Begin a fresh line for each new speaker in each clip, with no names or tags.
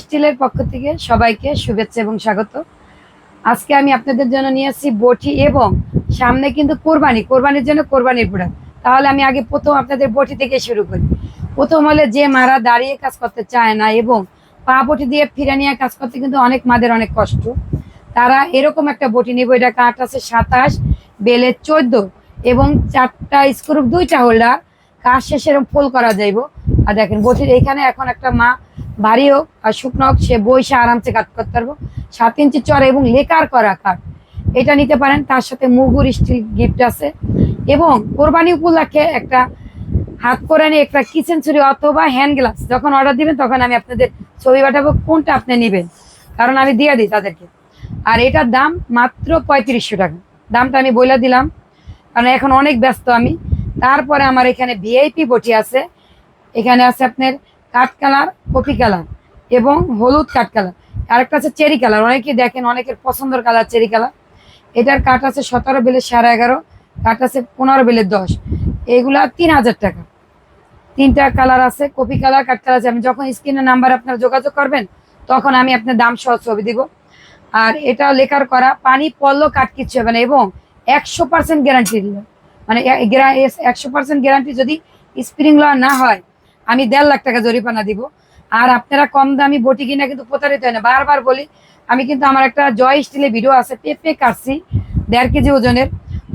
স্টিলের পক্ষ থেকে সবাইকে শুভেচ্ছা এবং স্বাগত। আজকে আমি আপনাদের জন্য নিয়ে আসছি বটি এবং সামনে কিন্তু কোরবানির জন্য কোরবানির প্রোডাক্ট। তাহলে আমি আগে প্রথম আপনাদের বটি থেকে শুরু করি। প্রথম হলে যে মারা দাঁড়িয়ে কাজ করতে চায় না এবং পা বটি দিয়ে ফিরে নিয়ে কাজ করতে কিন্তু অনেক মাদের অনেক কষ্ট, তারা এরকম একটা বটি নিব। এটা কাঠ আছে 27, বেলের 14 এবং 4টা স্ক্রু, 2টা হোল্ডার। কাজ শেষে এরকম ফোল করা যাইব। আর দেখেন বটির এইখানে এখন একটা মা ভারী হোক আর শুকনো হোক, সে বইসে আরামসে কাজ করতে পারবো। 7 ইঞ্চি চড়া এবং লেকার করা কাঠ, এটা নিতে পারেন। তার সাথে মুগুর স্টিল গিফট আছে এবং কোরবানি উপলক্ষে একটা হাত কোরানি, একটা কিচেন ছুরি অথবা হ্যান্ড গ্লাস যখন অর্ডার দিবেন তখন আমি আপনাদের ছবি পাঠাবো কোনটা আপনি নেবেন, কারণ আমি দিয়ে দিই তাদেরকে। আর এটার দাম মাত্র 3500 টাকা। দামটা আমি বলে দিলাম কারণ এখন অনেক ব্যস্ত আমি। তারপরে আমার এখানে ভিআইপি বটি আছে। এখানে আছে আপনার কাঠ কালার, কপি কালার এবং হলুদ কাঠ কালার। আরেকটা আছে চেরি কালার, অনেকে দেখেন অনেকের পছন্দের কালার চেরি কালার। এটার কাঠ আছে 17 বেলের 11.5, কাঠ আছে 15 বেলের 10। এগুলা 3000 টাকা। 3টা কালার আছে, কপি কালার, কাঠ কালার আছে। আমি যখন স্ক্রিনের নাম্বার আপনারা যোগাযোগ করবেন তখন আমি আপনার দাম সহ ছবি দিব। আর এটা লেকার করা, পানি পড়লো কাঠ কিচ্ছু হবে না এবং 100% গ্যারান্টি দিল। মানে 100% গ্যারান্টি। যদি স্প্রিং লওয়া না হয় আমি 1.5 লাখ টাকা জরিমানা দিব। আর আপনারা কম দামি বটি কিনা কিন্তু প্রতারিত হয় না। বারবার বলি, আমি কিন্তু আমার একটা জয় স্টিলের ভিডিও আছে, পেঁপে কাটছি 1.5 কেজি ওজনের।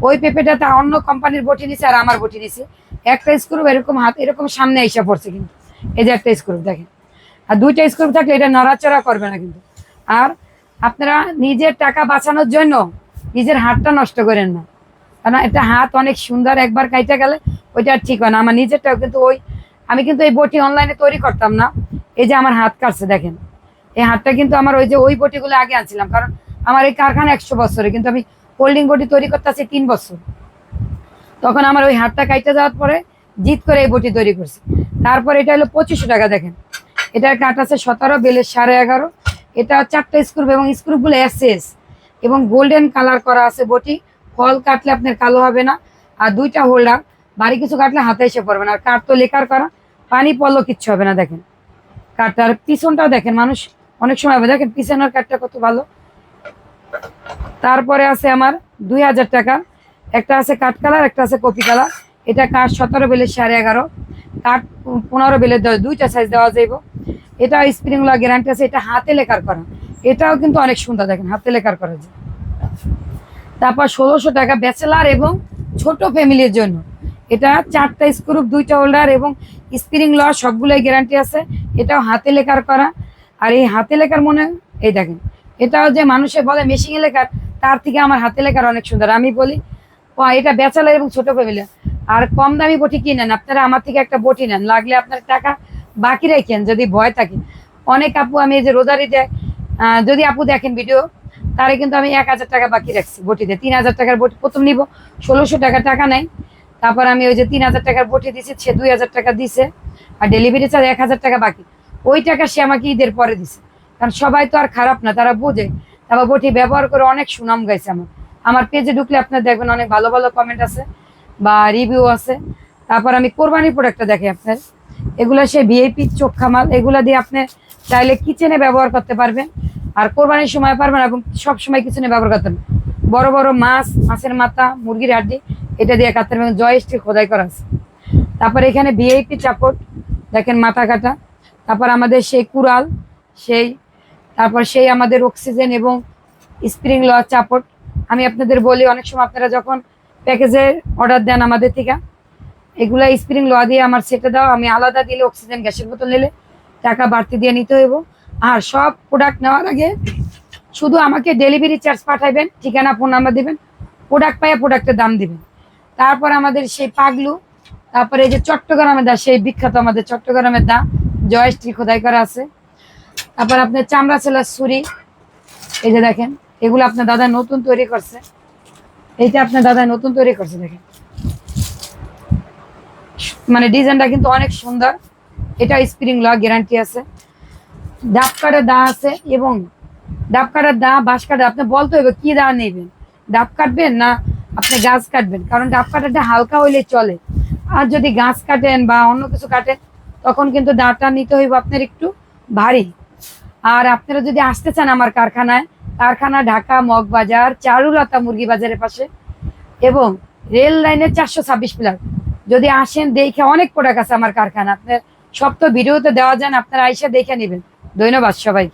ওই পেঁপেটাতে অন্য কোম্পানির বটি নিছে আর আমার বটি নিছে। একটা স্ক্রু এরকম হাত এরকম সামনে এসে পড়ছে কিন্তু। এই যে একটা স্ক্রু দেখেন, আর 2টা স্ক্রু থাকলে এটা নড়াচড়া করবে না কিন্তু। আর আপনারা নিজের টাকা বাঁচানোর জন্য নিজের হাতটা নষ্ট করেন না, কারণ এটা হাত অনেক সুন্দর, একবার কাইটা গেলে ওইটা ঠিক হয় না। আমার নিজেরটাও কিন্তু আমি কিন্তু এই বটি অনলাইনে তৈরি করতাম না। এই যে আমার হাত কাটছে দেখেন, এই হাতটা কিন্তু আমার ওই বটিগুলো আগে আনছিলাম, কারণ আমার এই কারখানা 100 বছরে, কিন্তু আমি হোল্ডিং বটি তৈরি করতে আছি 3 বছর। তখন আমার ওই হাতটা কাইটে যাওয়ার পরে জিত করে এই বটি তৈরি করছি। তারপর এটা হলো 2500 টাকা। দেখেন এটার কাঠ আছে 17, বেলের 11.5। এটা 4টা স্ক্রু এবং স্ক্রুগুলো এসএস এবং গোল্ডেন কালার করা আছে বটি। ফল কাটলে আপনার কালো হবে না। আর 2টা হোল্ডার, বাড়ি কিছু কাটলে হাতে এসে পড়বে না। আর কাঠ তো লেকার করা, পানি পড়লো কিচ্ছু হবে না। দেখেন কাঠটার পিছনটাও দেখেন, মানুষ অনেক সময় হবে, দেখেন পিছনের কাঠটা কত ভালো। তারপরে আছে আমার 2000 টাকা। একটা আছে কাঠ কালার, একটা আছে কপি কালার। এটা কাঠ 17 বেলের 11.5, কাঠ 15 বেলের 10, 2টা সাইজ দেওয়া যাইব। এটা স্প্রিং লওয়া গ্যারান্টি আছে। এটা হাতে লেকার করা, এটাও কিন্তু অনেক সুন্দর, দেখেন হাতে লেকার করা যায়। তারপর 1600 টাকা ব্যাচেলার এবং ছোট ফ্যামিলির জন্য। এটা 4টা স্ক্রু, 2টা হোল্ডার এবং স্প্রিং লওয়া সবগুলোই গ্যারান্টি আছে। এটাও হাতে লেকার করা। আর এই হাতে লেকার এই দেখেন, এটাও যে মানুষে বলে মেশিনে লেখার, তার থেকে আমার হাতে লেখার অনেক সুন্দর। আমি বলি এটা ব্যাচেলার এবং ছোট ফ্যামিলি। আর কম দামি বটি কিনেন, আপনারা আমার থেকে একটা বটি নেন, লাগলে আপনার টাকা বাকি রেখেন যদি ভয় থাকে। অনেক আপু, আমি এই যে রোজারি দেয়, যদি আপু দেখেন ভিডিও, তারে কিন্তু আমি 1000 টাকা বাকি রাখছি বটিতে। 3000 টাকার বটি প্রথম নিব, 1600 টাকা টাকা নেই। তারপর আমি ওই যে 3000 টাকার বটি দিছি, সে 2000 টাকা দিছে। আর ডেলিভারি চার্জ 1000 টাকা বাকি। ওই টাকা সে আমাকে ঈদের পরে দিছে, কারণ সবাই তো আর খারাপ না, তারা বোঝে। তারপর বটি ব্যবহার করে অনেক সুনাম গাইছে। আমার পেজে ঢুকলে আপনার দেখবেন অনেক ভালো ভালো কমেন্ট আছে বা রিভিউ আছে। তারপর আমি কোরবানির প্রোডাক্টটা দেখি আপনার, এগুলো সে ভিআইপি চোখা মাল। এগুলা দিয়ে আপনি চাইলে কিচেনে ব্যবহার করতে পারবেন, আর কোরবানির সময় পারবেন এবং সব সময় কিচেনে ব্যবহার করতে পারবেন। বড় বড় মাছ, মাছের মাথা, মুরগির হাড্ডি, এটা দিয়ে কাটতে পারবেন। জয় স্টিল খোদাই করা আছে। তারপর এখানে ভিআইপি চাপট দেখেন, মাথা কাটা। তারপর আমাদের সেই কুড়াল, তারপর সেই আমাদের অক্সিজেন এবং স্প্রিং লওয়া চাপট। আমি আপনাদের বলি, অনেক সময় আপনারা যখন প্যাকেজের অর্ডার দেন আমাদের থেকে, এগুলা স্প্রিং লওয়া দিয়ে আমার সেটে দাও, আমি আলাদা দিলে অক্সিজেন গ্যাসের বোতল নিলে টাকা বাড়তি দিয়ে নিতে হইব। আর সব প্রোডাক্ট নেওয়ার আগে শুধু আমাকে ডেলিভারি চার্জ পাঠাইবেন, ঠিকানা ফোন নাম্বার দিবেন, প্রোডাক্ট পাইয়া প্রোডাক্টের দাম দিবেন। তারপর আমাদের সেই পাগলু, তারপরে এই যে চট্টগ্রামের দা, সেই বিখ্যাত আমাদের চট্টগ্রামের দা, জয় স্টিল খোদাই করা আছে। তারপর আপনার চামড়া ছেলার ছুরি, এই যে দেখেন, এগুলো আপনার দাদা নতুন তৈরি করছে। এইটা আপনার দাদা নতুন তৈরি করছে, দেখেন মানে ডিজাইনটা কিন্তু অনেক সুন্দর। এটা স্প্রিং লওয়া গ্যারান্টি আছে। ডাব কাটার দা আছে এবং ডাব কাটার দা, বাঁশ কাটা, আপনি বলতে হইবে কি দা নেবেন, ডাব কাটবেন না আপনি গাছ কাটবেন, কারণ ডাব কাটাটা হালকা হইলে চলে। আর যদি গাছ কাটেন বা অন্য কিছু কাটেন তখন কিন্তু দাটা নিতে হইব আপনার একটু ভারী। আর আপনারা যদি আসতে চান আমার কারখানায়, কারখানা ঢাকা মগবাজার চারুলতা মুরগি বাজারের পাশে এবং রেল লাইনের 426 প্লাস। যদি আসেন দেখে, অনেক প্রোডাক্ট আছে আমার কারখানা, আপনার সব তো ভিডিওতে দেওয়া যায় না, আপনারা আইসা দেখে নেবেন। ধন্যবাদ সবাই।